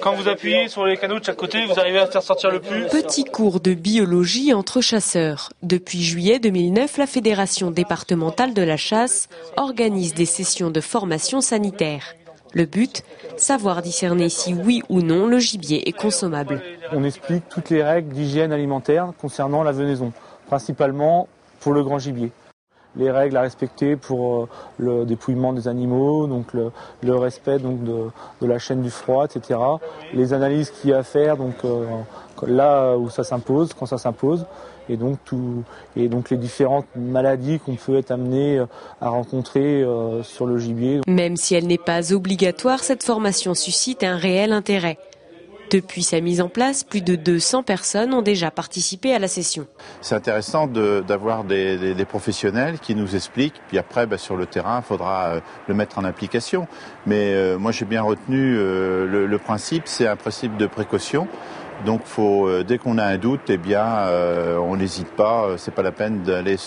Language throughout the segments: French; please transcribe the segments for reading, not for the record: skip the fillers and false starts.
Quand vous appuyez sur les canaux de chaque côté, vous arrivez à faire sortir le pus. Petit cours de biologie entre chasseurs. Depuis juillet 2009, la Fédération départementale de la chasse organise des sessions de formation sanitaire. Le but, savoir discerner si oui ou non le gibier est consommable. On explique toutes les règles d'hygiène alimentaire concernant la venaison, principalement pour le grand gibier. Les règles à respecter pour le dépouillement des animaux, donc le respect donc de la chaîne du froid, etc. Les analyses qu'il y a à faire, donc là où ça s'impose, quand ça s'impose, et donc les différentes maladies qu'on peut être amené à rencontrer sur le gibier. Même si elle n'est pas obligatoire, cette formation suscite un réel intérêt. Depuis sa mise en place, plus de 200 personnes ont déjà participé à la session. C'est intéressant d'avoir des professionnels qui nous expliquent, puis après sur le terrain, il faudra le mettre en application. Mais moi j'ai bien retenu le principe, c'est un principe de précaution. Donc dès qu'on a un doute, on n'hésite pas, c'est pas la peine d'aller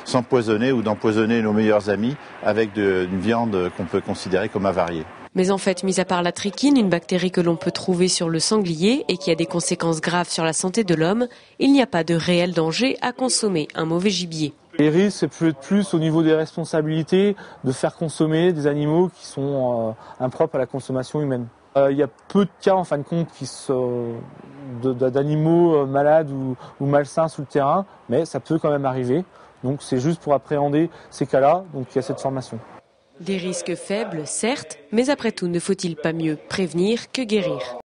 s'empoisonner ou d'empoisonner nos meilleurs amis avec une viande qu'on peut considérer comme avariée. Mais en fait, mis à part la trichine, une bactérie que l'on peut trouver sur le sanglier et qui a des conséquences graves sur la santé de l'homme, il n'y a pas de réel danger à consommer un mauvais gibier. Les risques, c'est peut-être plus au niveau des responsabilités de faire consommer des animaux qui sont impropres à la consommation humaine. Il y a peu de cas, en fin de compte, d'animaux malades ou malsains sous le terrain, mais ça peut quand même arriver. Donc c'est juste pour appréhender ces cas-là, donc il y a cette formation. Des risques faibles, certes, mais après tout, ne faut-il pas mieux prévenir que guérir ?